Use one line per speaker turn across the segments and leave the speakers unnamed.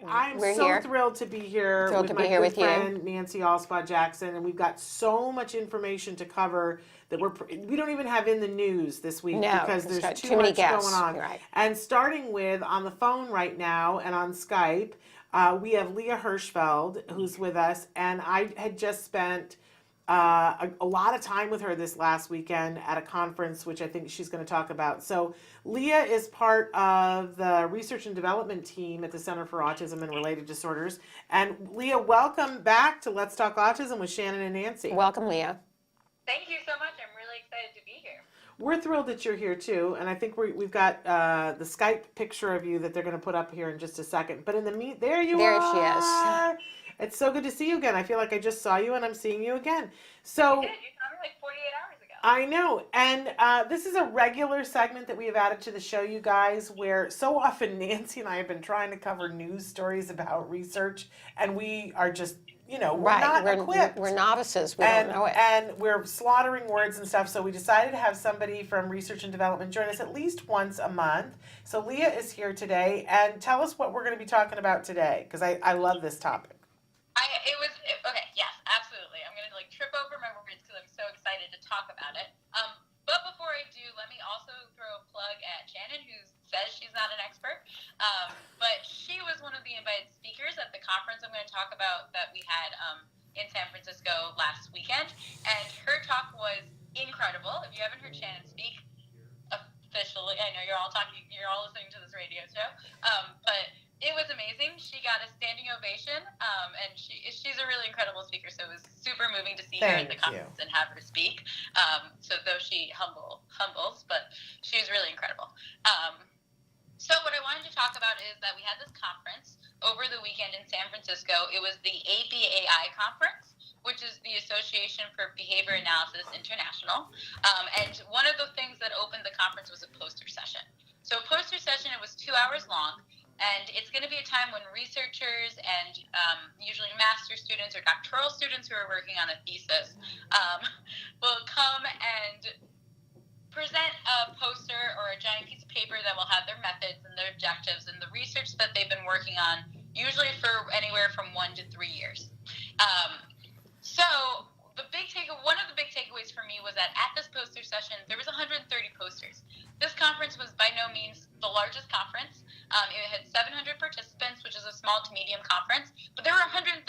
I'm
We're
so
here.
thrilled to be here
Thrilled
with
to
my
be here
good
with you.
friend Nancy Allspot Jackson, and we've got so much information to cover that we don't even have in the news this week
No,
because
it's
there's
got
too
too many
much going
guests.
on.
Right.
And starting with on the phone right now and on Skype, we have Leah Hirschfeld who's with us, and I had just spent a lot of time with her this last weekend at a conference, which I think she's going to talk about. So, Leah is part of the research and development team at the Center for Autism and Related Disorders. And Leah, welcome back to Let's Talk Autism with Shannon and Nancy.
Welcome, Leah.
Thank you so much. I'm really excited to be here.
We're thrilled that you're here too, and I think we've got the Skype picture of you that they're going to put up here in just a second. But in the there you
There
are.
she is.
It's so good to see you again. I feel like I just saw you, and I'm seeing you again. So
You did. You saw me like 48 hours ago.
I know, and this is a regular segment that we have added to the show, you guys, where so often Nancy and I have been trying to cover news stories about research, and we are just, we're not equipped.
We're novices. We don't know it.
And we're slaughtering words and stuff, so we decided to have somebody from research and development join us at least once a month. So Leah is here today, and tell us what we're going to be talking about today, because I love this topic.
Okay, yes, absolutely. I'm going to trip over my words because I'm so excited to talk about it. But before I do, let me also throw a plug at Shannon, who says she's not an expert. But she was one of the invited speakers at the conference I'm going to talk about that we had in San Francisco last weekend. And her talk was incredible. If you haven't heard Shannon speak officially, I know you're all listening to this radio show, but it was amazing. She got a standing ovation, and she's a really incredible speaker, so it was super moving to see her at the conference and have her speak. So though she humbles, but she was really incredible. So what I wanted to talk about is that we had this conference over the weekend in San Francisco. It was the ABAI conference, which is the Association for Behavior Analysis International. And one of the things that opened the conference was a poster session. So a poster session, it was 2 hours long. And it's going to be a time when researchers and usually master's students or doctoral students who are working on a thesis will come and present a poster or a giant piece of paper that will have their methods and their objectives and the research that they've been working on, usually for anywhere from 1 to 3 years. So one of the big takeaways for me was that at this poster session, there was 130 posters. This conference was by no means the largest conference. It had 700 participants, which is a small to medium conference, but there were 130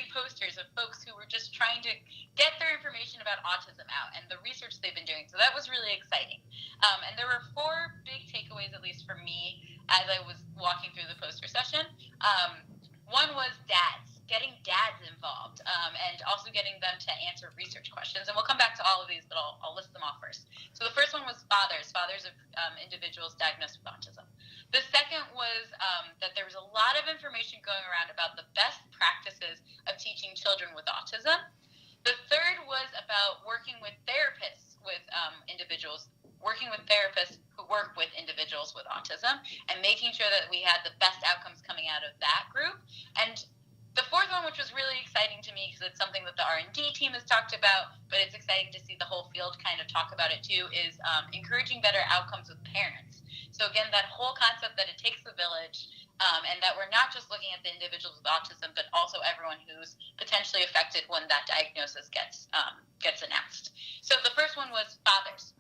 posters of folks who were just trying to get their information about autism out and the research they've been doing. So that was really exciting. And there were 4 big takeaways, at least for me, as I was walking through the poster session. One was getting dads involved, and also getting them to answer research questions. And we'll come back to all of these, but I'll list them off first. So the first one was fathers of individuals diagnosed with autism. The second was that there was a lot of information going around about the best practices of teaching children with autism. The third was about working with therapists working with therapists who work with individuals with autism, and making sure that we had the best outcomes coming out of that group. And the fourth one, which was really exciting to me because it's something that the R&D team has talked about, but it's exciting to see the whole field kind of talk about it too, is encouraging better outcomes with parents. So again, that whole concept that it takes a village, and that we're not just looking at the individuals with autism, but also everyone who's potentially affected when that diagnosis gets announced. So the first one was fathers.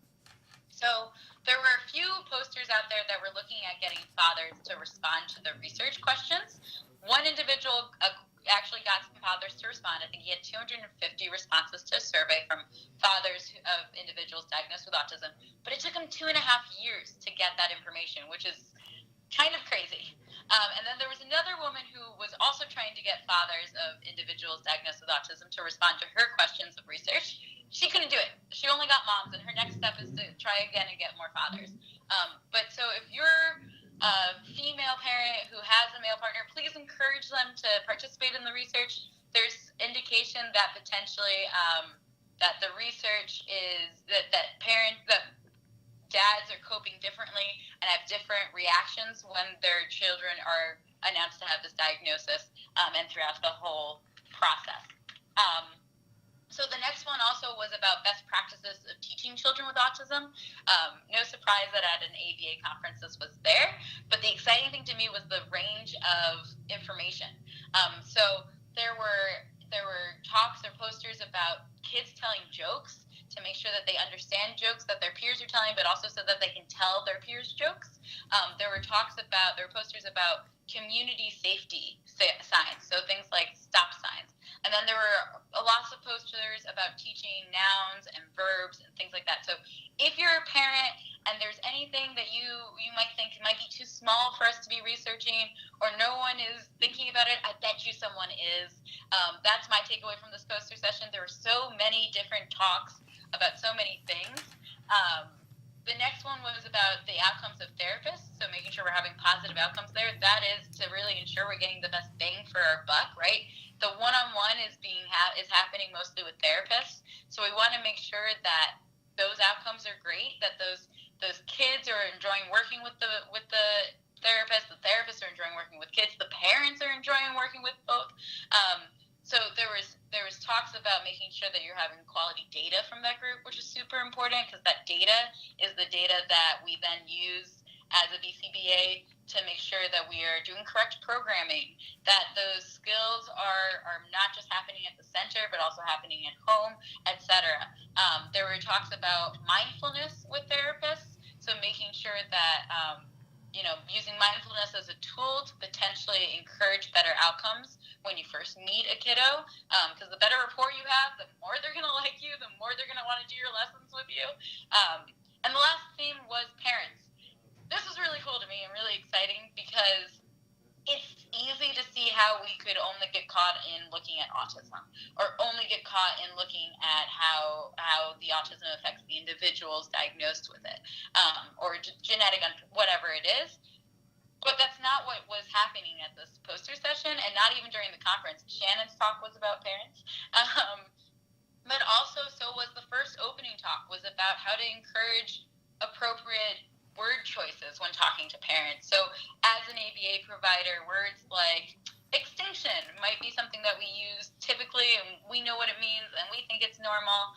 So there were a few posters out there that were looking at getting fathers to respond to the research questions. One individual actually got some fathers to respond. I think he had 250 responses to a survey from fathers of individuals diagnosed with autism. But it took him 2.5 years to get that information, which is kind of crazy. And then there was another woman who was also trying to get fathers of individuals diagnosed with autism to respond to her questions of research. She couldn't do it. She only got moms, and her next step is to try again and get more fathers. But so if you're a female parent who has a male partner, please encourage them to participate in the research. There's indication that potentially that the research is that dads are coping differently and have different reactions when their children are announced to have this diagnosis, and throughout the whole process. So the next one also was about best practices of teaching children with autism. No surprise that at an ABA conference this was there, but the exciting thing to me was the range of information. So there were talks or posters about kids telling jokes to make sure that they understand jokes that their peers are telling, but also so that they can tell their peers jokes. There were posters about community safety signs, so things like stop signs. And then there were lots of posters about teaching nouns and verbs and things like that. So if you're a parent and there's anything that you might think might be too small for us to be researching, or no one is thinking about it, I bet you someone is. That's my takeaway from this poster session. There were so many different talks about so many things. The next one was about the outcomes of therapists, so making sure we're having positive outcomes there. That is to really ensure we're getting the best bang for our buck, right? The one-on-one is happening mostly with therapists, so we want to make sure that those outcomes are great, that those kids are enjoying working with the therapists are enjoying working with kids, the parents are enjoying working with both. So there was talks about making sure that you're having quality data from that group, which is super important because that data is the data that we then use as a BCBA to make sure that we are doing correct programming, that those skills are not just happening at the center, but also happening at home, etc. There were talks about mindfulness with therapists, so making sure that using mindfulness as a tool to potentially encourage better outcomes when you first meet a kiddo, because the better rapport you have, the more they're going to like you, the more they're going to want to do your lessons with you. And the last theme was parents. This was really cool to me and really exciting because it's easy to see how we could only get caught in looking at autism, or only get caught in looking at how the autism affects the individuals diagnosed with it, or genetic, whatever it is. But that's not what was happening at this poster session, and not even during the conference. Shannon's talk was about parents. But also, so was the first opening talk, was about how to encourage appropriate word choices when talking to parents. So as an ABA provider, words like extinction might be something that we use typically, and we know what it means, and we think it's normal.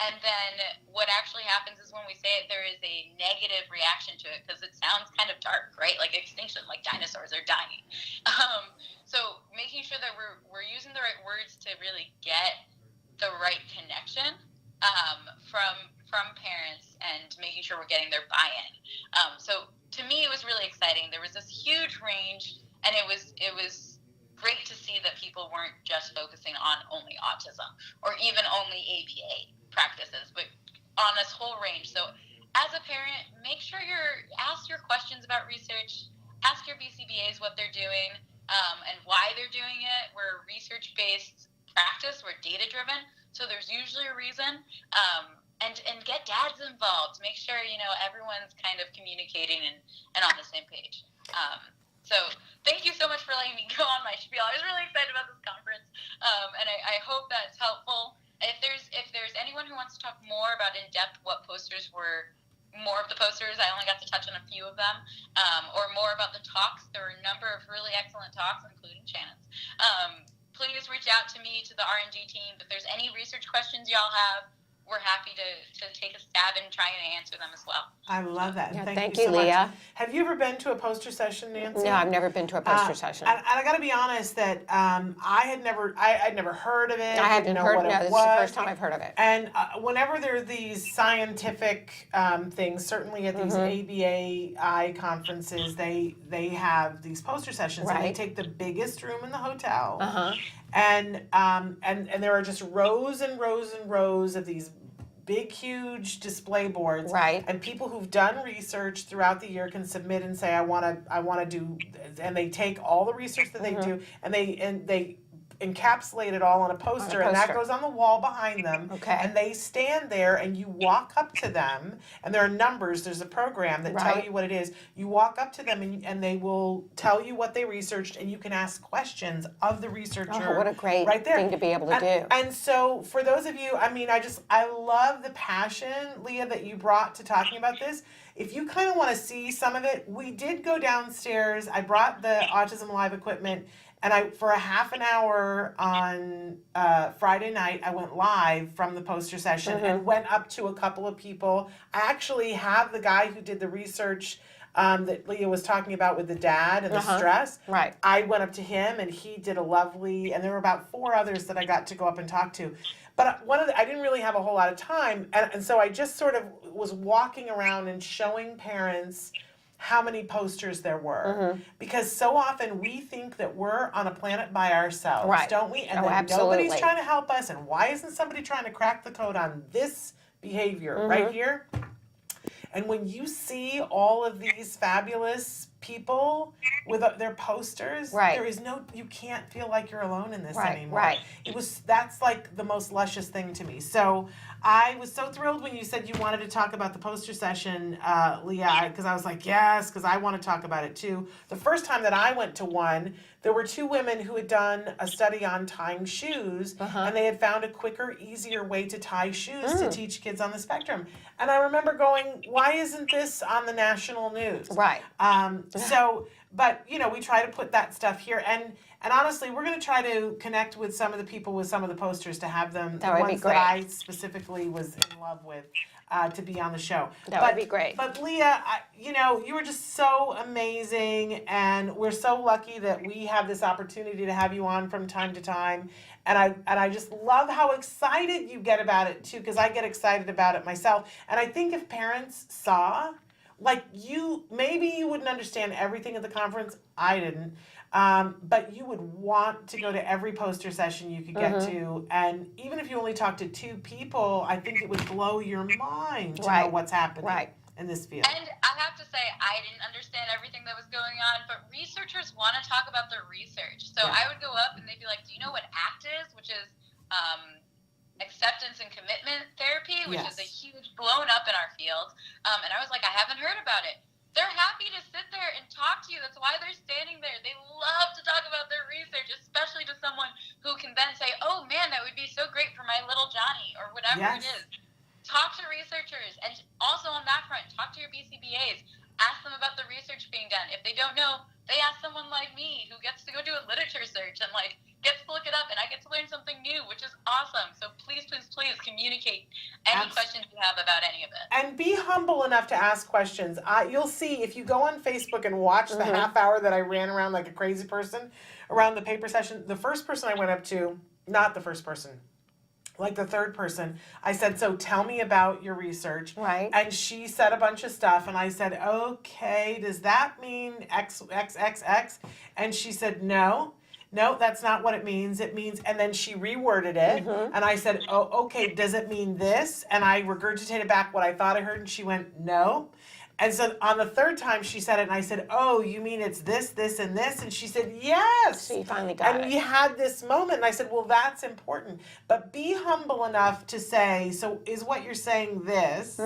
And then what actually happens is when we say it, there is a negative reaction to it because it sounds kind of dark, right? Like extinction, like dinosaurs are dying. So making sure that we're using the right words to really get the right connection from parents, and making sure we're getting their buy-in. So to me, it was really exciting. There was this huge range, and it was great to see that people weren't just focusing on only autism or even only ABA practices, but on this whole range. So as a parent, make sure ask your questions about research, ask your BCBAs what they're doing, and why they're doing it. We're research-based practice, we're data-driven, so there's usually a reason. And get dads involved. Make sure everyone's kind of communicating and on the same page. So thank you so much for letting me go on my spiel. I was really excited about this conference, and I hope that's helpful. If there's anyone who wants to talk more about in depth what posters were, more of the posters, I only got to touch on a few of them, or more about the talks. There were a number of really excellent talks, including Shannon's. Please reach out to me, to the R&D team. If there's any research questions y'all have, we're happy to take a stab and try and answer them as well.
I love that.
Yeah,
Thank
you,
so
Leah.
Much. Have you ever been to a poster session, Nancy?
No, I've never been to a poster session.
And I got to be honest that I'd never heard of it.
I hadn't heard. No, this is the first time I've heard of it.
And whenever there are these scientific things, certainly at these ABAI conferences, they have these poster sessions, and they take the biggest room in the hotel, and there are just rows and rows and rows of these big, huge display boards.
Right.
And people who've done research throughout the year can submit and say, I want to do, and they take all the research that they do, and they encapsulate it all on a poster, and that goes on the wall behind them.
Okay.
And they stand there, and you walk up to them, and there are numbers. There's a program that tell you what it is. You walk up to them, and they will tell you what they researched, and you can ask questions of the researcher.
Oh, what a great thing to be able to do.
And so for those of you, I love the passion, Leah, that you brought to talking about this. If you kind of want to see some of it, we did go downstairs. I brought the Autism Live equipment. And for a half an hour on Friday night, I went live from the poster session and went up to a couple of people. I actually have the guy who did the research that Leah was talking about with the dad and the stress.
Right.
I went up to him and he did a lovely, and there were about 4 others that I got to go up and talk to. But I didn't really have a whole lot of time, and so I just sort of was walking around and showing parents how many posters there were. Because so often we think that we're on a planet by ourselves,
Right.
don't we? And that
absolutely.
nobody's trying to help us, and why isn't somebody trying to crack the code on this behavior right here? And when you see all of these fabulous people with their posters, there is you can't feel like you're alone in this anymore.
Right.
That's like the most luscious thing to me. So I was so thrilled when you said you wanted to talk about the poster session, Leah, because I was like, yes, because I want to talk about it too. The first time that I went to one, there were 2 women who had done a study on tying shoes, and they had found a quicker, easier way to tie shoes to teach kids on the spectrum. And I remember going, why isn't this on the national news?
Right.
So, but we try to put that stuff here, and honestly, we're going to try to connect with some of the people with some of the posters to have them, the ones that I specifically was in love with, to be on the show.
That would be great.
But Leah, you were just so amazing, and we're so lucky that we have this opportunity to have you on from time to time. And I just love how excited you get about it too, because I get excited about it myself. And I think if parents saw, like maybe you wouldn't understand everything at the conference. I didn't. But you would want to go to every poster session you could get to. And even if you only talk to 2 people, I think it would blow your mind to know what's happening in this field.
And I have to say, I didn't understand everything that was going on, but researchers want to talk about their research. So I would go up and they'd be like, do you know what ACT is? Which is acceptance and commitment therapy, which is a huge blown up in our field. And I was like, I haven't heard about it. They're happy to sit there and talk to you. That's why they're standing there. They love to talk about their research, especially to someone who can then say, oh man, that would be so great for my little Johnny, or whatever it is. Talk to researchers, and also on that front, talk to your BCBAs. Ask them about the research being done. If they don't know, they ask someone like me who gets to go do a literature search and gets to look it up, and I get to learn something new, which is awesome. So please, please, please communicate any questions you have about any of it. And
be humble enough to ask questions. You'll see if you go on Facebook and watch the half hour that I ran around like a crazy person around the paper session. The first person I went up to, not the first person, like the third person, I said, so tell me about your research.
Right.
And she said a bunch of stuff, and I said, okay, does that mean X, X, X, X? And she said, no, that's not what it means. It means, and then she reworded it, and I said, oh, okay, does it mean this? And I regurgitated back what I thought I heard, and she went, no. And so on the third time she said it, and I said, oh, you mean it's this, this, and this? And she said, yes.
So you finally got it.
And we had this moment, and I said, well, that's important. But be humble enough to say, so is what you're saying this?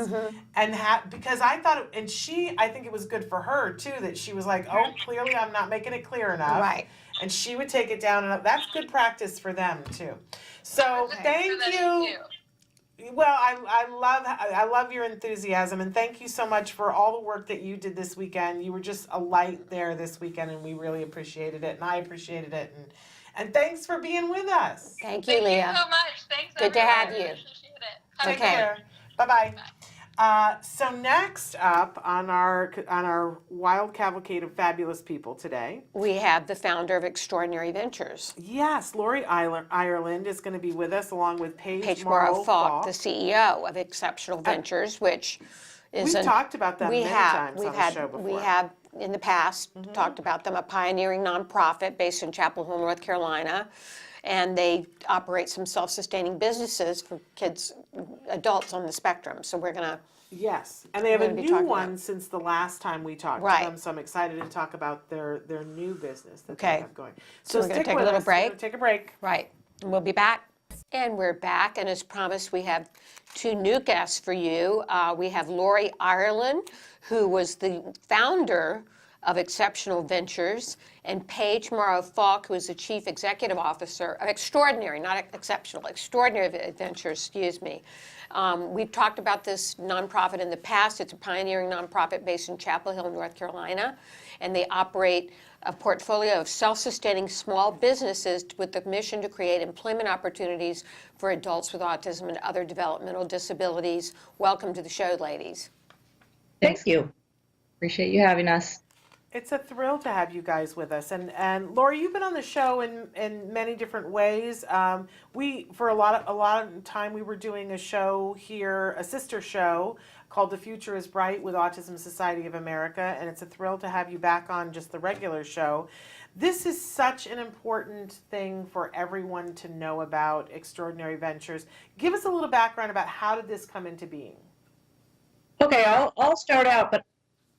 And because I thought, and I think it was good for her, too, that she was like, oh, clearly I'm not making it clear enough.
Right.
And she would take it down, and that's good practice for them, too. So thank you. Well, I love your enthusiasm, and thank you so much for all the work that you did this weekend. You were just a light there this weekend, and we really appreciated it, and I appreciated it. And thanks for being with us.
Thank you, Leah.
Thank you so much. Thanks,
Good to have you.
I appreciate it.
Take care. Bye-bye. So next up on our wild cavalcade of fabulous people today,
we have the founder of Extraordinary Ventures.
Yes, Lori Ireland is going to be with us, along with Paige
Morrow-Falk, the CEO of Exceptional Ventures, which is
we've talked about them many times on the show before.
We have in the past talked about them, a pioneering nonprofit based in Chapel Hill, North Carolina. And they operate some self-sustaining businesses for kids, adults on the spectrum. So we're going to...
Yes, and they have a new one since the last time we talked to them. So I'm excited to talk about their new business that they have going.
So we're going to take a little break.
We're going to take a break.
Right. And we'll be back. And we're back. And as promised, we have 2 new guests for you. We have Lori Ireland, who was the founder of Exceptional Ventures, and Paige Morrow Falk, who is the Chief Executive Officer of Extraordinary, not Exceptional, Extraordinary Ventures, excuse me. We've talked about this nonprofit in the past. It's a pioneering nonprofit based in Chapel Hill, North Carolina, and they operate a portfolio of self-sustaining small businesses with the mission to create employment opportunities for adults with autism and other developmental disabilities. Welcome to the show, ladies.
Thank you. Appreciate you having us.
It's a thrill to have you guys with us. And Lori, you've been on the show in many different ways. We for a lot of time we were doing a show here, a sister show called The Future is Bright with Autism Society of America, and it's a thrill to have you back on just the regular show. This is such an important thing for everyone to know about Extraordinary Ventures. Give us a little background about how did this come into being?
Okay, I'll start out, but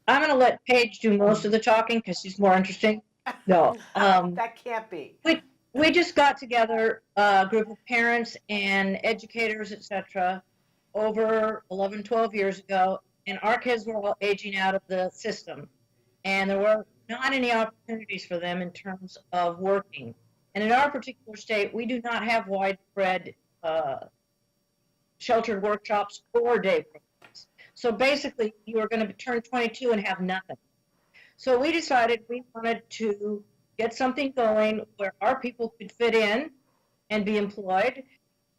I'm going to let Paige do most of the talking because she's more interesting. No,
That can't be.
we just got together, a group of parents and educators, etc., over 11, 12 years ago, and our kids were all aging out of the system, and there were not any opportunities for them in terms of working. And in our particular state, we do not have widespread sheltered workshops or day programs. So basically, you are going to turn 22 and have nothing. So we decided we wanted to get something going where our people could fit in and be employed,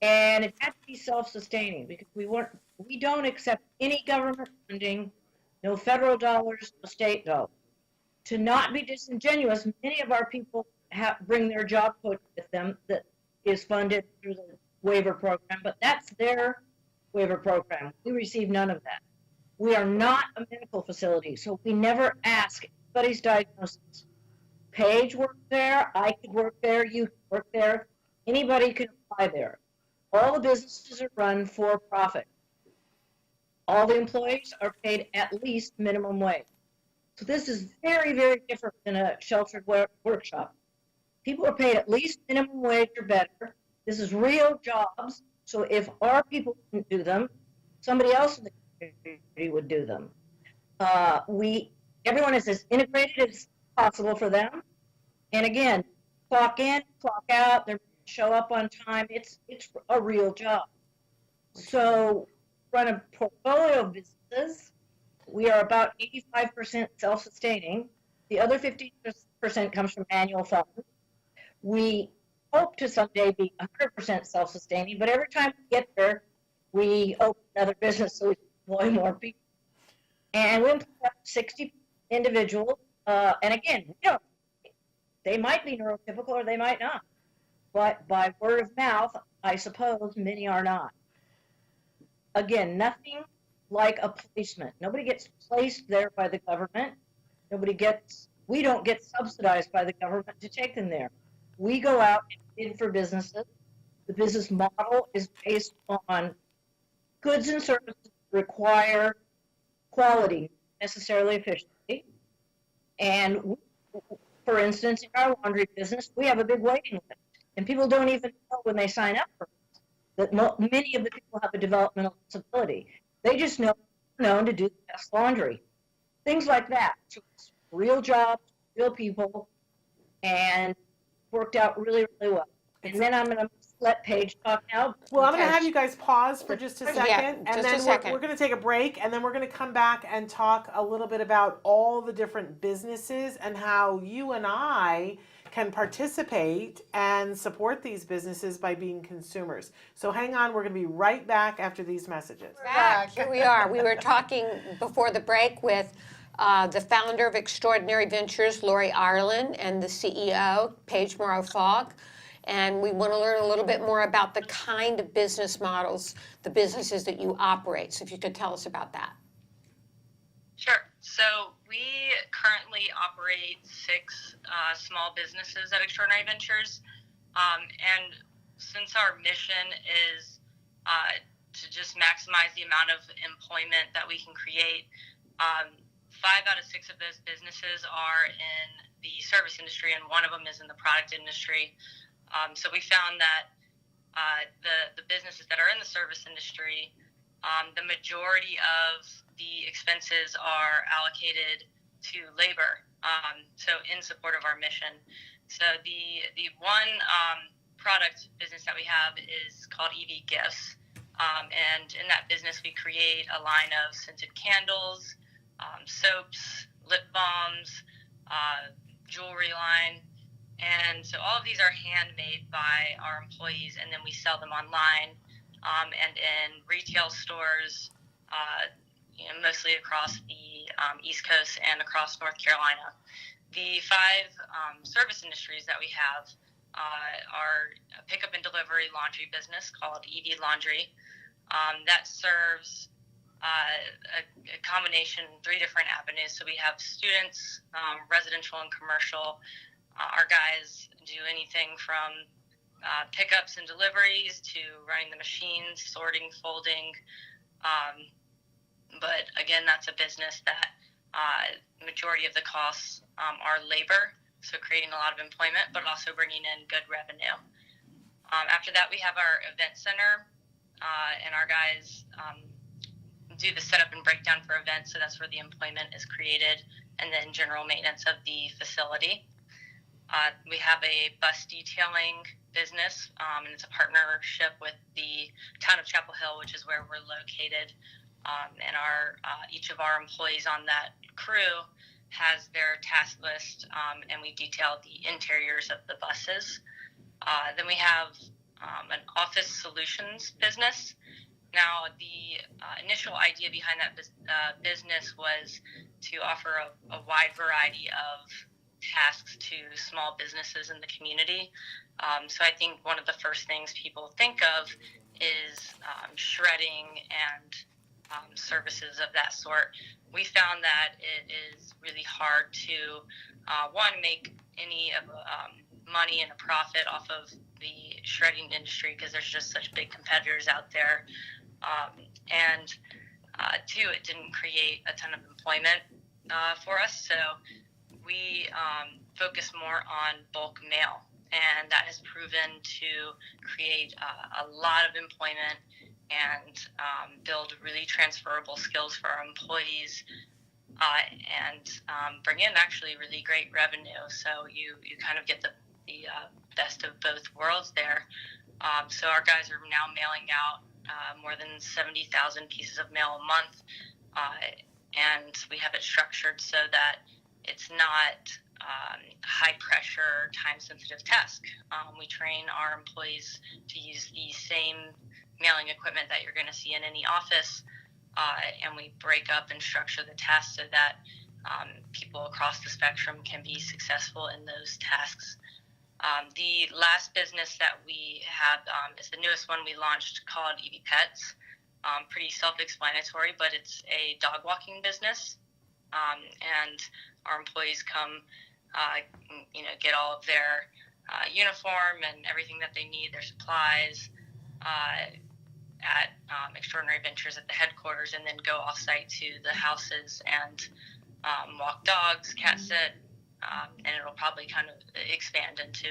and it had to be self-sustaining because we don't accept any government funding, no federal dollars, no state dollars. To not be disingenuous, many of our people bring their job coach with them that is funded through the waiver program, but that's their waiver program. We receive none of that. We are not a medical facility, so we never ask anybody's diagnosis. Paige worked there, I could work there, you could work there, anybody can apply there. All the businesses are run for profit. All the employees are paid at least minimum wage. So this is very, very different than a sheltered workshop. People are paid at least minimum wage or better. This is real jobs. So if our people didn't do them, somebody else in the community would do them. Everyone is as integrated as possible for them. And again, clock in, clock out, they show up on time. It's a real job. So run a portfolio of businesses. We are about 85% self-sustaining. The other 15% comes from annual funds. We hope to someday be 100% self-sustaining, but every time we get there, we open another business so we can employ more people. And we employ 60 individuals. And again, they might be neurotypical or they might not. But by word of mouth, I suppose many are not. Again, nothing like a placement. Nobody gets placed there by the government. We don't get subsidized by the government to take them there. We go out and bid for businesses. The business model is based on goods and services that require quality, necessarily efficiency. And for instance, in our laundry business, we have a big waiting list. And people don't even know when they sign up for it that many of the people have a developmental disability. They just know known to do the best laundry. Things like that. So it's real jobs, real people, and worked out really, really well. And then I'm going to let Paige talk now.
Well, I'm going to have you guys pause for just a second,
Yeah,
and
just
then
a second.
we're going to take a break, and then we're going to come back and talk a little bit about all the different businesses and how you and I can participate and support these businesses by being consumers. So hang on, we're going to be right back after these messages.
Back. Here we are. We were talking before the break with the founder of Extraordinary Ventures, Lori Ireland, and the CEO, Paige Morrow Falk. And we want to learn a little bit more about the kind of business models, the businesses that you operate. So if you could tell us about that.
Sure. So we currently operate 6 small businesses at Extraordinary Ventures. And since our mission is to just maximize the amount of employment that we can create, 5 out of 6 of those businesses are in the service industry, and one of them is in the product industry. So we found that the businesses that are in the service industry, the majority of the expenses are allocated to labor.
so in support of our mission. So the one product business that we have is called EV Gifts. And in that business, we create a line of scented candles, soaps, lip balms, jewelry line. And so all of these are handmade by our employees, and then we sell them online and in retail stores, mostly across the East Coast and across North Carolina. The 5 service industries that we have are a pickup and delivery laundry business called EV Laundry that serves a combination, 3 different avenues. So we have students, residential and commercial. Our guys do anything from pickups and deliveries to running the machines, sorting, folding. But again, that's a business that majority of the costs are labor, so creating a lot of employment, but also bringing in good revenue. After that, we have our event center, and our guys do the setup and breakdown for events, so that's where the employment is created, and then general maintenance of the facility. We have a bus detailing business, and it's a partnership with the town of Chapel Hill, which is where we're located. And each of our employees on that crew has their task list, and we detail the interiors of the buses. Then we have an office solutions business. Now, the initial idea behind that business was to offer a wide variety of tasks to small businesses in the community. So I think one of the first things people think of is shredding and services of that sort. We found that it is really hard to, make any money and a profit off of the shredding industry because there's just such big competitors out there. And 2, it didn't create a ton of employment for us. So we focus more on bulk mail, and that has proven to create a lot of employment and build really transferable skills for our employees and bring in actually really great revenue. So you kind of get the best of both worlds there. So our guys are now mailing out more than 70,000 pieces of mail a month, and we have it structured so that it's not high pressure, time sensitive task. We train our employees to use the same mailing equipment that you're going to see in any office, and we break up and structure the tasks so that people across the spectrum can be successful in those tasks. The last business that we have is the newest one we launched, called EV Pets. Pretty self-explanatory, but it's a dog walking business, and our employees come, get all of their uniform and everything that they need, their supplies, at Extraordinary Adventures at the headquarters, and then go off-site to the houses and walk dogs, cat sit, and it'll probably kind of expand into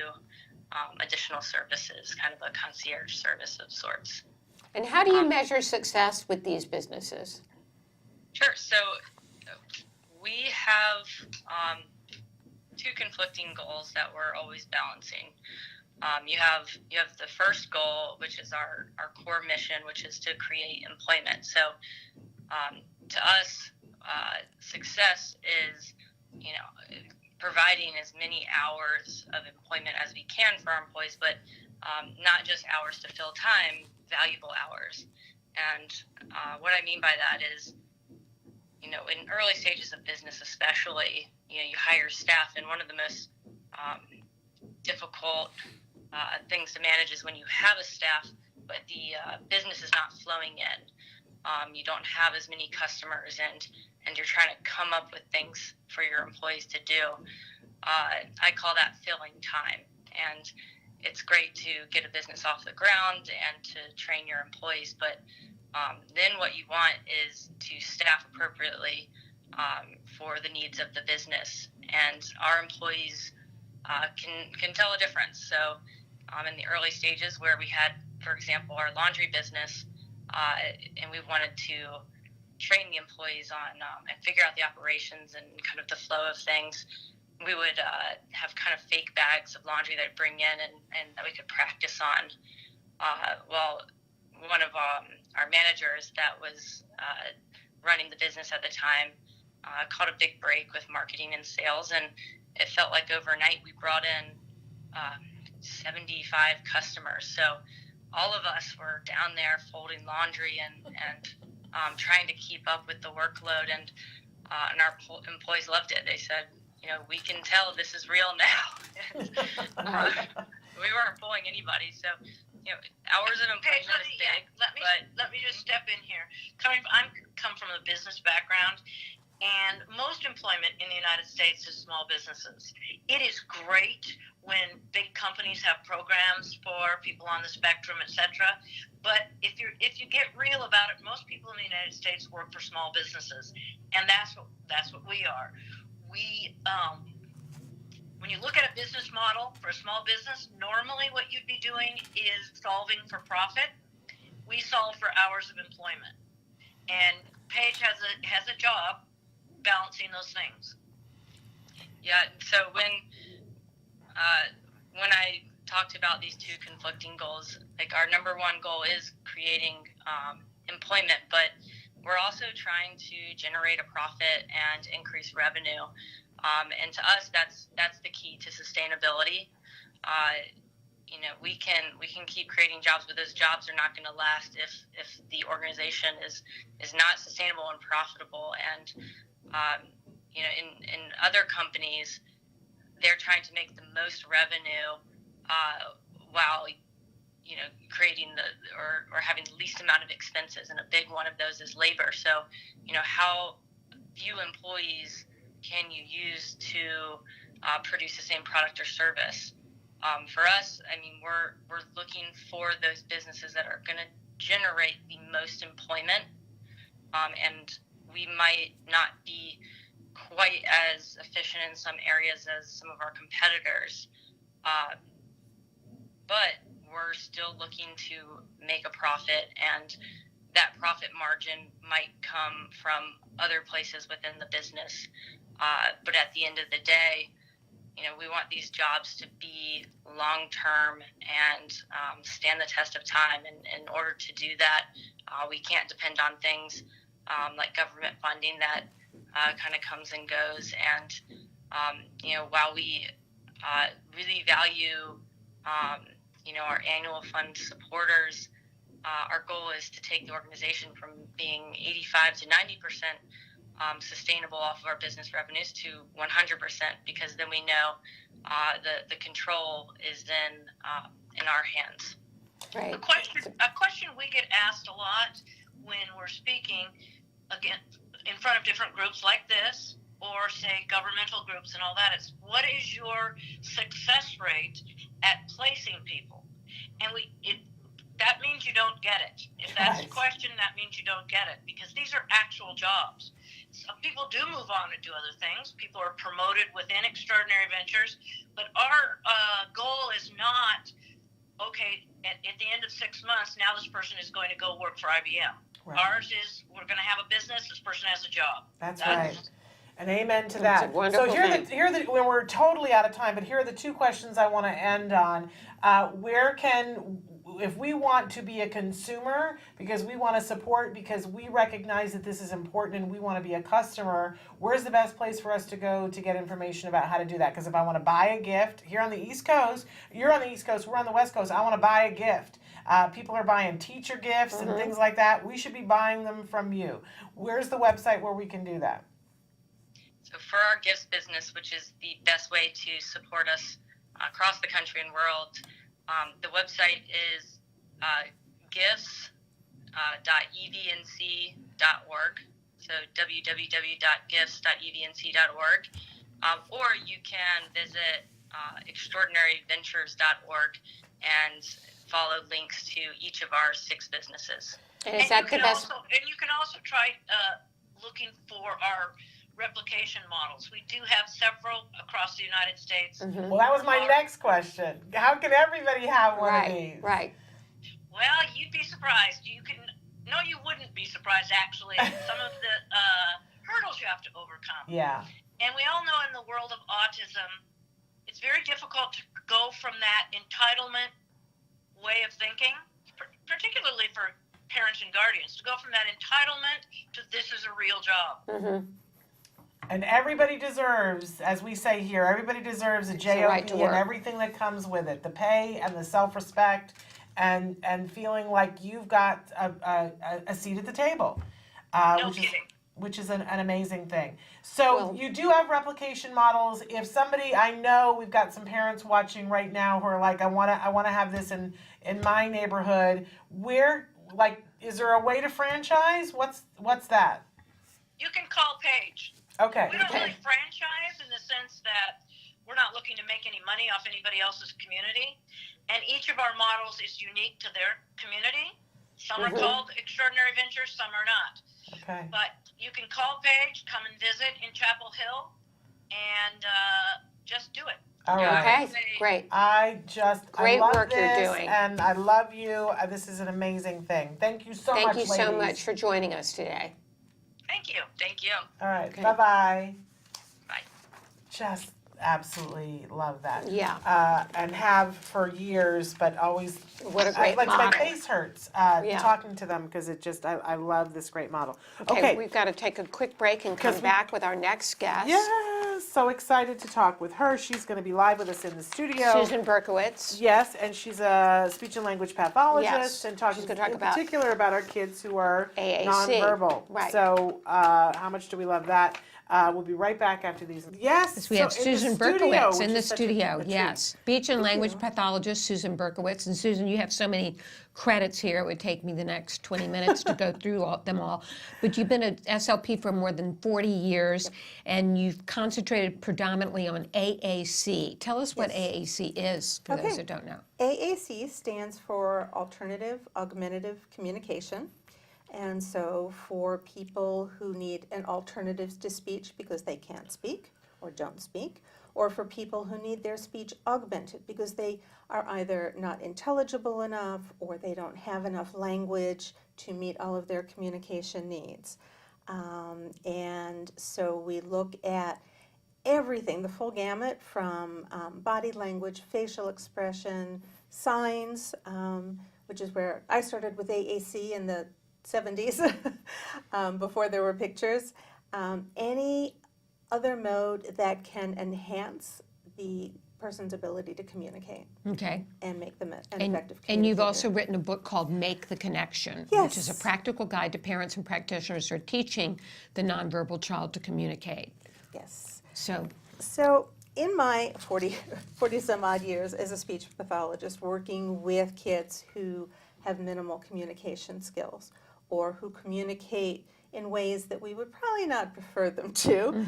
additional services, kind of a concierge service of sorts.
And how do you measure success with these businesses?
Sure. So we have 2 conflicting goals that we're always balancing. You have the first goal, which is our core mission, which is to create employment. So to us, success is, providing as many hours of employment as we can for our employees, but not just hours to fill time, valuable hours. And what I mean by that is, in early stages of business especially, you hire staff, and one of the most difficult things to manage is when you have a staff, but the business is not flowing in. You don't have as many customers, and you're trying to come up with things for your employees to do. I call that filling time. And it's great to get a business off the ground and to train your employees, but then what you want is to staff appropriately for the needs of the business. And our employees can tell a difference. So in the early stages where we had, for example, our laundry business, and we wanted to train the employees on and figure out the operations and kind of the flow of things. We would have kind of fake bags of laundry that I'd bring in and that we could practice on. Well, one of our managers that was running the business at the time caught a big break with marketing and sales, and it felt like overnight we brought in 75 customers. So all of us were down there folding laundry and trying to keep up with the workload, and our employees loved it. They said, we can tell this is real now. And, we weren't fooling anybody. So, hours of
Okay,
employment is big.
let me just step in here. I come from a business background, and most employment in the United States is small businesses. It is great when big companies have programs for people on the spectrum, etc. But if you get real about it, most people in the United States work for small businesses, and that's what we are. When you look at a business model for a small business, normally what you'd be doing is solving for profit. We solve for hours of employment, and Paige has a job balancing those things.
Yeah. So when I talked about these two conflicting goals, like our number one goal is creating employment, but we're also trying to generate a profit and increase revenue. And to us, that's the key to sustainability. We can keep creating jobs, but those jobs are not going to last if the organization is not sustainable and profitable. And in other companies, they're trying to make the most revenue while creating or having the least amount of expenses, and a big one of those is labor. So how few employees can you use to produce the same product or service? For us, we're looking for those businesses that are going to generate the most employment, and we might not be quite as efficient in some areas as some of our competitors, but we're still looking to make a profit, and that profit margin might come from other places within the business. But at the end of the day, we want these jobs to be long-term and stand the test of time. And in order to do that, we can't depend on things like government funding that kind of comes and goes. And, while we really value, our annual fund supporters, our goal is to take the organization from being 85 to 90% sustainable off of our business revenues to 100%, because then we know the control is then in our hands.
Right.
A question we get asked a lot when we're speaking, again, in front of different groups like this, or say governmental groups and all that, is what is your success rate at placing people? And that means you don't get it. If that's the question, that means you don't get it, because these are actual jobs. Some people do move on and do other things. People are promoted within Extraordinary Ventures, but our goal is not, okay, at the end of 6 months, now this person is going to go work for IBM. Right. Ours is, we're going to have a business, this person has a job.
That's right. And amen to that. So when we're totally out of time, but here are the two questions I want to end on. If we want to be a consumer, because we want to support, because we recognize that this is important and we want to be a customer, where's the best place for us to go to get information about how to do that? Because if I want to buy a gift here on the East Coast, you're on the East Coast, we're on the West Coast, I want to buy a gift. People are buying teacher gifts and things like that. We should be buying them from you. Where's the website where we can do that?
So for our gifts business, which is the best way to support us across the country and world, the website is gifts.evnc.org, so www.gifts.evnc.org, or you can visit extraordinaryventures.org and follow links to each of our 6 businesses.
And is that the best?
And you can also try looking for our replication models. We do have several across the United States.
Mm-hmm.
Well, that was my next question. How can everybody have one of these?
Right.
Well, you'd be surprised. You can no, you wouldn't be surprised actually at some of the hurdles you have to overcome.
Yeah.
And we all know in the world of autism, it's very difficult to go from that entitlement way of thinking, particularly for parents and guardians, to go from that entitlement to this is a real job.
Mm-hmm.
And everybody deserves, as we say here, everybody deserves a JOB
right to
and
work.
everything that comes with it, the pay and the self-respect and feeling like you've got a seat at the table,
No
which
kidding.
is an amazing thing. So
Well-
you do have replication models. If somebody, I know we've got some parents watching right now who are like, I want to have this in my neighborhood. Where, like, is there a way to franchise? What's that?
You can call Paige.
Okay.
We don't really franchise in the sense that we're not looking to make any money off anybody else's community. And each of our models is unique to their community. Some are called Extraordinary Ventures, some are not.
Okay.
But you can call Paige, come and visit in Chapel Hill, and just do it.
All right.
Okay, great.
I
Great
love
work you're
this,
doing.
and I love you. This is an amazing thing. Thank you so much,
Thank you so
ladies.
much for joining us today.
Thank you.
Thank you.
All right,
Okay.
bye-bye.
Bye.
Just absolutely love that.
Yeah.
And have for years, but always.
What a great
like
model.
my face hurts
Yeah.
talking to them because it just I love this great model.
Okay, we've got to take a quick break and come
'Cause we-
back with our next guest.
Yes, so excited to talk with her. She's going to be live with us in the studio.
Susan Berkowitz.
Yes, and she's a speech and language pathologist
Yes,
and talking
she's gonna talk
in
about
particular about our kids who are
AAC,
nonverbal.
right.
So how much do we love that? We'll be right back after these. Yes,
We
so
have
in the
Susan
studio,
Berkowitz
which
in the
is such a
studio,
treat.
yes. Speech and language pathologist Susan Berkowitz. And Susan, you have so many credits here, it would take me the next 20 minutes to go through them all. But you've been at SLP for more than 40 years, and you've concentrated predominantly on AAC. Tell us what AAC is, for those that don't know.
AAC stands for Alternative Augmentative Communication. And so for people who need an alternative to speech because they can't speak or don't speak, or for people who need their speech augmented because they are either not intelligible enough or they don't have enough language to meet all of their communication needs. And so we look at everything, the full gamut from body language, facial expression, signs, which is where I started with AAC in the 70s, before there were pictures. Any other mode that can enhance the person's ability to communicate
Okay.
and make them an effective
And
communicator.
you've also written a book called Make the Connection, which is a
Yes.
practical guide to parents and practitioners who are teaching the nonverbal child to communicate.
Yes.
So,
In my 40 some odd years as a speech pathologist working with kids who have minimal communication skills or who communicate in ways that we would probably not prefer them to,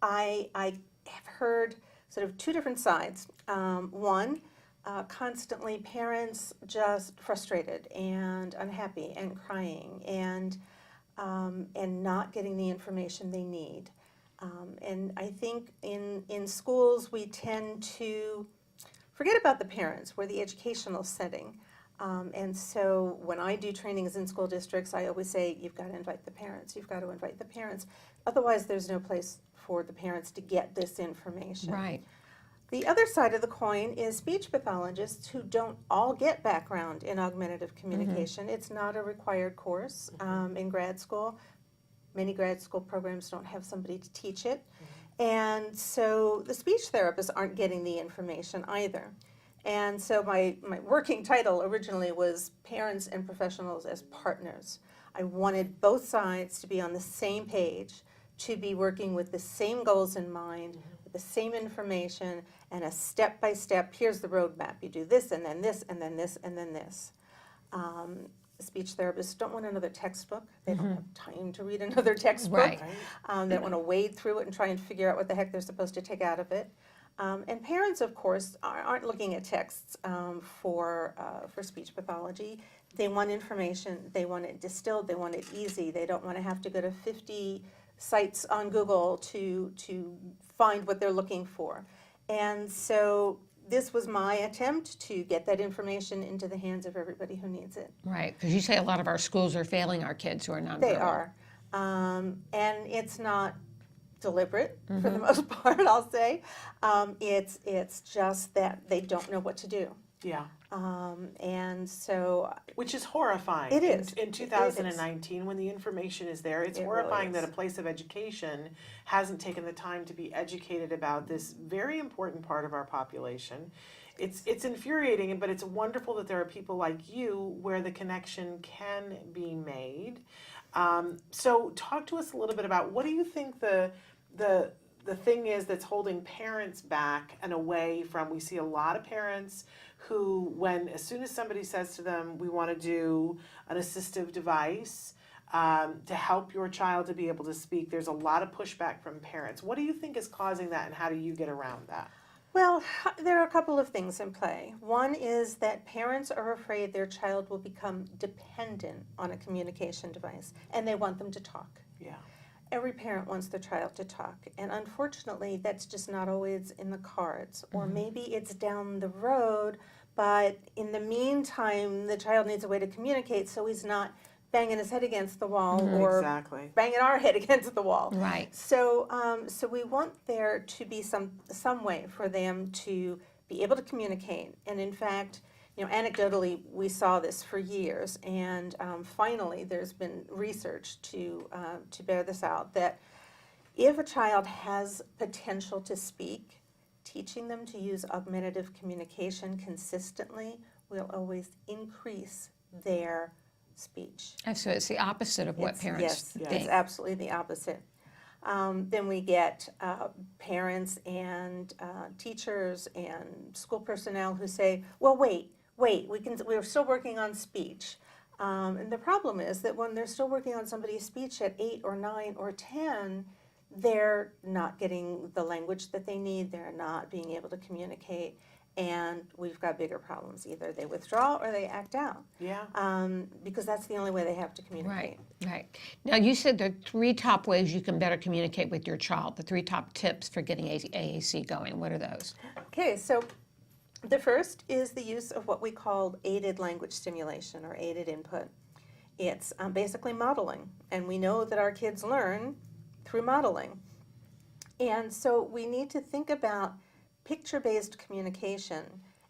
I have heard sort of two different sides. One, constantly parents just frustrated and unhappy and crying and not getting the information they need. And I think in schools we tend to forget about the parents. We're the educational setting. And so when I do trainings in school districts, I always say, you've got to invite the parents. You've got to invite the parents. Otherwise, there's no place for the parents to get this information.
right.
The other side of the coin is speech pathologists who don't all get background in augmentative communication. It's not a required course in grad school. Many grad school programs don't have somebody to teach it. And so the speech therapists aren't getting the information either. And so my working title originally was Parents and Professionals as Partners. I wanted both sides to be on the same page, to be working with the same goals in mind, with the same information, and a step-by-step, here's the roadmap. You do this, and then this, and then this, and then this. Speech therapists don't want another textbook. They don't have time to read another textbook.
Right.
They don't want to wade through it and try and figure out what the heck they're supposed to take out of it. And parents, of course, aren't looking at texts for speech pathology. They want information. They want it distilled. They want it easy. They don't want to have to go to 50 sites on Google to find what they're looking for. And so this was my attempt to get that information into the hands of everybody who needs it.
Right, because you say a lot of our schools are failing our kids who are nonverbal.
They are. And it's not deliberate for the most part, I'll say. It's just that they don't know what to do.
Yeah.
And so
Which is horrifying.
It is.
In 2019, when the information is there, it's
It
horrifying
really
that
is.
a place of education hasn't taken the time to be educated about this very important part of our population. It's infuriating, but it's wonderful that there are people like you where the connection can be made. So talk to us a little bit about what do you think the thing is that's holding parents back and away from, we see a lot of parents who, as soon as somebody says to them, we want to do an assistive device to help your child to be able to speak, there's a lot of pushback from parents. What do you think is causing that, and how do you get around that?
Well, there are a couple of things in play. One is that parents are afraid their child will become dependent on a communication device, and they want them to talk.
Yeah.
Every parent wants their child to talk, and unfortunately, that's just not always in the cards. Or maybe it's down the road, but in the meantime, the child needs a way to communicate, so he's not banging his head against the wall or
Exactly.
banging our head against the wall.
Right.
So, so we want there to be some way for them to be able to communicate. And in fact, anecdotally, we saw this for years, and finally, there's been research to bear this out, that if a child has potential to speak, teaching them to use augmentative communication consistently will always increase their speech.
So it's the opposite of what parents
Yes,
think.
it's absolutely the opposite. Then we get parents and teachers and school personnel who say, well, wait, we're still working on speech. And the problem is that when they're still working on somebody's speech at 8 or 9 or 10, they're not getting the language that they need, they're not being able to communicate, and we've got bigger problems. Either they withdraw or they act out.
Yeah.
Because that's the only way they have to communicate.
Right. Now, you said there are 3 top ways you can better communicate with your child, the 3 top tips for getting AAC going. What are those?
Okay, so the first is the use of what we call aided language stimulation or aided input. It's basically modeling, and we know that our kids learn through modeling. And so we need to think about picture-based communication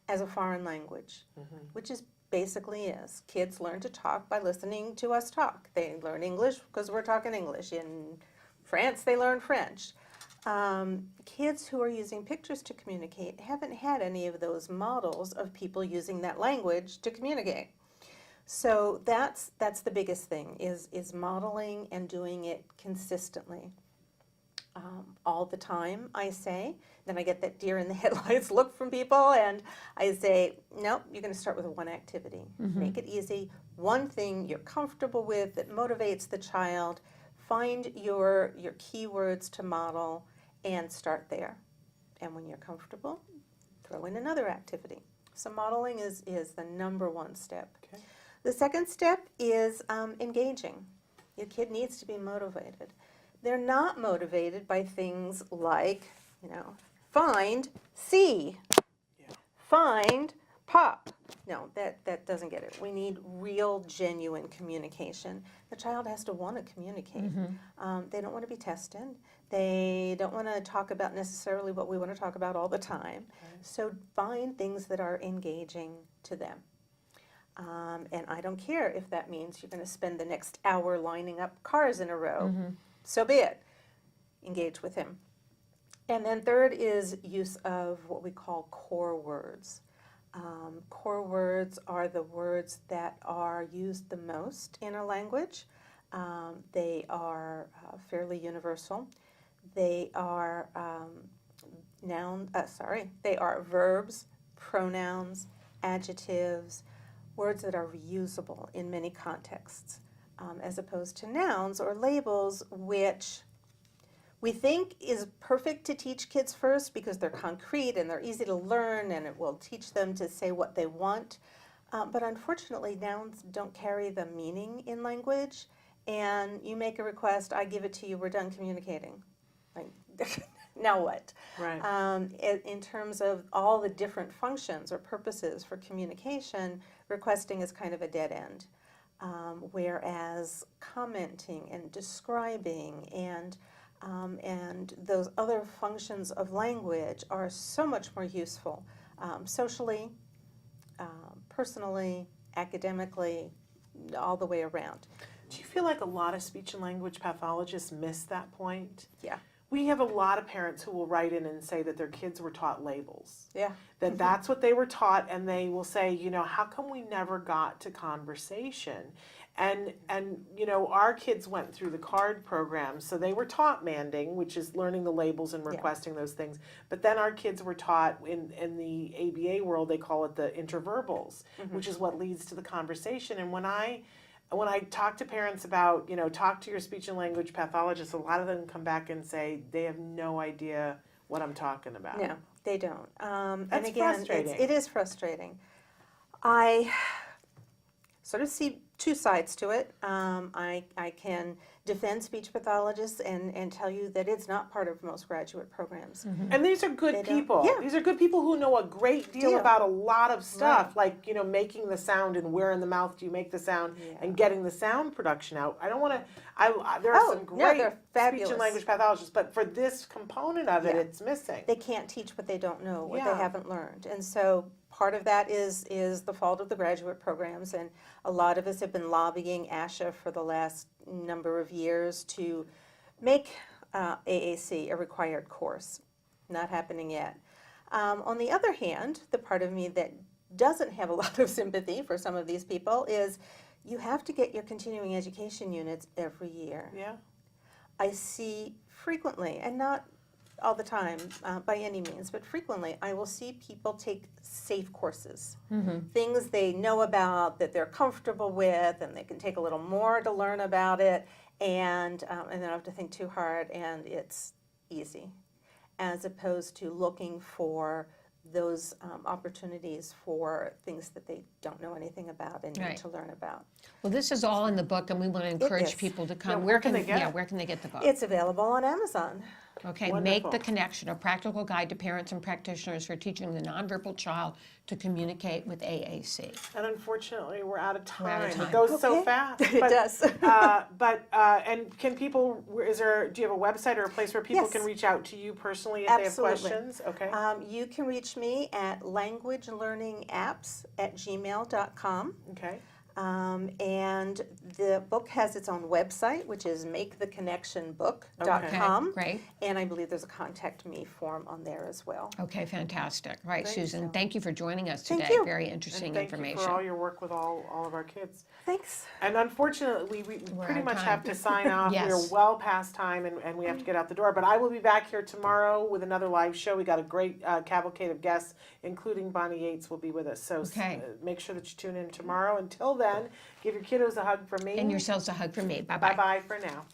as a foreign language, which is basically is. Kids learn to talk by listening to us talk. They learn English because we're talking English. In France, they learn French. Kids who are using pictures to communicate haven't had any of those models of people using that language to communicate. So that's the biggest thing, is modeling and doing it consistently. All the time, I say. Then I get that deer in the headlights look from people, and I say, nope, you're going to start with one activity. Make it easy. One thing you're comfortable with that motivates the child. Find your keywords to model and start there. And when you're comfortable, throw in another activity. So modeling is the number one step.
Okay.
The second step is engaging. Your kid needs to be motivated. They're not motivated by things like, find, see, find, pop. No, that doesn't get it. We need real, genuine communication. The child has to want to communicate. They don't want to be tested. They don't want to talk about necessarily what we want to talk about all the time. So find things that are engaging to them. And I don't care if that means you're going to spend the next hour lining up cars in a row. So be it. Engage with him. And then third is use of what we call core words. Core words are the words that are used the most in a language. They are fairly universal. They are they are verbs, pronouns, adjectives, words that are reusable in many contexts, as opposed to nouns or labels, which we think is perfect to teach kids first because they're concrete and they're easy to learn and it will teach them to say what they want. But unfortunately, nouns don't carry the meaning in language. And you make a request, I give it to you, we're done communicating. Like, now what?
Right.
In terms of all the different functions or purposes for communication, requesting is kind of a dead end. Whereas commenting and describing and those other functions of language are so much more useful socially, personally, academically, all the way around.
Do you feel like a lot of speech and language pathologists miss that point?
Yeah.
We have a lot of parents who will write in and say that their kids were taught labels.
Yeah.
That that's what they were taught, and they will say, you know, how come we never got to conversation? And you know, our kids went through the CARD program, so they were taught manding, which is learning the labels and requesting those things. But then our kids were taught in the ABA world, they call it the interverbals, which is what leads to the conversation. And when I talk to parents about, you know, talk to your speech and language pathologist, a lot of them come back and say they have no idea what I'm talking about.
No, they don't.
That's
and again,
frustrating.
it is frustrating. I sort of see two sides to it. I can defend speech pathologists and tell you that it's not part of most graduate programs.
And these are
They
good
don't-
people.
yeah.
These are good people who know a great deal
Deal.
about a lot of stuff,
Right.
like, you know, making the sound and where in the mouth do you make the sound
Yeah.
and getting the sound production out. I don't want to, there are
Oh,
some
no,
great
they're
speech
fabulous.
and language pathologists, but for this component of it,
Yeah.
it's missing.
They can't teach what they don't know, what
Yeah.
they haven't learned. And so part of that is the fault of the graduate programs. And a lot of us have been lobbying ASHA for the last number of years to make AAC a required course. Not happening yet. On the other hand, the part of me that doesn't have a lot of sympathy for some of these people is you have to get your continuing education units every year.
Yeah.
I see frequently, and not all the time by any means, but frequently, I will see people take safe courses. Things they know about, that they're comfortable with, and they can take a little more to learn about it, and they don't have to think too hard, and it's easy. As opposed to looking for those opportunities for things that they don't know anything about and need
Right.
to learn about.
Well, this is all in the book, and we want to encourage
is.
people to come.
Yeah, where can they get it?
Yeah, where can they get the book?
It's available on Amazon.
Okay,
Wonderful.
Make the Connection, a practical guide to parents and practitioners for teaching the nonverbal child to communicate with AAC.
And unfortunately, we're out of time.
out of time.
It goes so
Okay.
fast.
It does.
And can people? Do you have a website or a place where people
Yes.
can reach out to you personally if
Absolutely.
they have questions? Okay.
You can reach me at languagelearningapps@gmail.com.
Okay.
And the book has its own website, which is maketheconnectionbook.com.
Okay, great.
And I believe there's a contact me form on there as well.
Okay, fantastic. Right,
Great.
Susan, thank you for joining us
Thank
today.
you.
Very interesting
And thank
information.
you for all your work with all of our kids.
Thanks.
And unfortunately, we
We're
pretty
out of
much
time.
have to sign off.
Yes.
We're well past time and we have to get out the door. But I will be back here tomorrow with another live show. We got a great cavalcade of guests, including Bonnie Yates will be with us. So
Okay.
make sure that you tune in tomorrow. Until then, give your kiddos a hug from me.
And yourselves a hug from me. Bye-bye.
Bye-bye for now.